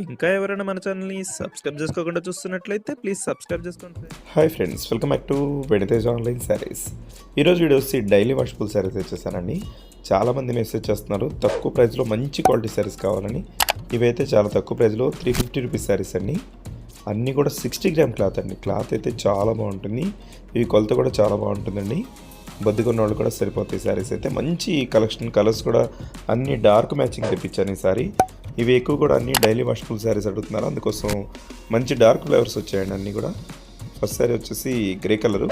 ఇంకా ఎవరైనా మన ఛానల్‌ని సబ్స్క్రైబ్ చేసుకోకుండా చూస్తున్నట్లయితే ప్లీజ్ సబ్స్క్రైబ్ చేసుకోండి friends. Hi friends, welcome back to వెనితేజ్ online saris. ఈరోజు వీడియో వచ్చి డైలీ వాషబుల్ శారీస్ వచ్చేసానండి. చాలామంది మెసేజ్ చేస్తున్నారు తక్కువ ప్రైస్లో మంచి క్వాలిటీ శారీస్ కావాలని. ఇవైతే చాలా తక్కువ ప్రైస్లో 350 రూపీస్ శారీస్ అండి. అన్నీ కూడా 60 గ్రామ్ క్లాత్ అండి. క్లాత్ అయితే చాలా బాగుంటుంది. ఇవి కొలత కూడా చాలా బాగుంటుందండి. బద్దుకున్న వాళ్ళు కూడా సరిపోతాయి శారీస్ అయితే. మంచి కలెక్షన్, కలర్స్ కూడా అన్ని డార్క్ మ్యాచింగ్ తెప్పించాను ఈ సారీ. ఇవి ఎక్కువ కూడా అన్ని డైలీ వాషబుల్ శారీస్ అడుగుతున్నారు, అందుకోసం మంచి డార్క్ ఫ్లేవర్స్ వచ్చాయండి అన్నీ కూడా. ఫస్ట్ శారీ వచ్చేసి గ్రే కలరు,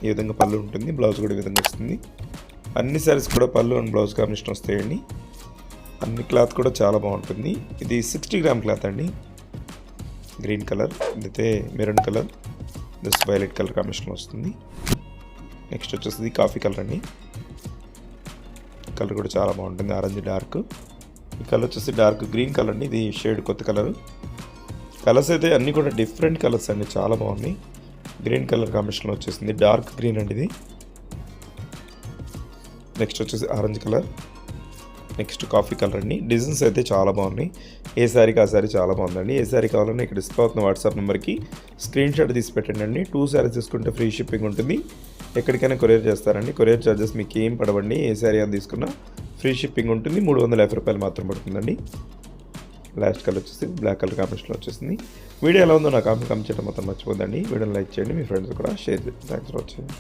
ఈ విధంగా పళ్ళు ఉంటుంది, బ్లౌజ్ కూడా ఈ విధంగా వస్తుంది. అన్ని శారీస్ కూడా పళ్ళు అండ్ బ్లౌజ్ కాంబినేషన్ వస్తాయండి. అన్ని క్లాత్ కూడా చాలా బాగుంటుంది. ఇది 60 గ్రామ్ క్లాత్ అండి. గ్రీన్ కలర్, ఇదైతే maroon colour, this violet colour combination వస్తుంది. నెక్స్ట్ వచ్చేసి కాఫీ కలర్ అండి. కలర్ కూడా చాలా బాగుంటుంది, ఆరెంజ్ డార్క్. ఈ కలర్ వచ్చేసి డార్క్ గ్రీన్ కలర్ అండి. ఇది షేడ్ కొత్త కలర్. కలర్స్ అయితే అన్నీ కూడా డిఫరెంట్ కలర్స్ అండి, చాలా బాగున్నాయి. గ్రీన్ కలర్ కాంబినేషన్లో వచ్చేసింది, డార్క్ గ్రీన్ అండి ఇది. నెక్స్ట్ వచ్చేసి orange colour, next coffee colour అండి. డిజైన్స్ అయితే చాలా బాగున్నాయి. ఏ శారీకి ఆ శారీ చాలా బాగుందండి. ఏ శారీ కావాలన్నా ఇక్కడ డిస్ప్లే అవుతున్న వాట్సాప్ నెంబర్కి స్క్రీన్ షాట్ తీసి పెట్టండి. 2 శారీస్ తీసుకుంటే ఫ్రీ షిప్పింగ్ ఉంటుంది. ఎక్కడికైనా కొరియర్ చేస్తారండి. కొరియర్ ఛార్జెస్ మీకు ఏం పడవండి. ఏ శారీ అని తీసుకున్నా ఫ్రీ షిప్పింగ్ ఉంటుంది. 350 రూపాయలు మాత్రం పడుతుందండి. లాస్ట్ కలర్ వచ్చేసి బ్లాక్ కలర్ కాంబినేషన్లో వచ్చేసింది. వీడియో ఎలా ఉందో నాకు కామెంట్ చేయడం మాత్రం మర్చిపోద్దండి. వీడియోని లైక్ చేయండి, మీ ఫ్రెండ్స్ కూడా షేర్ చేయండి. Thanks for watching.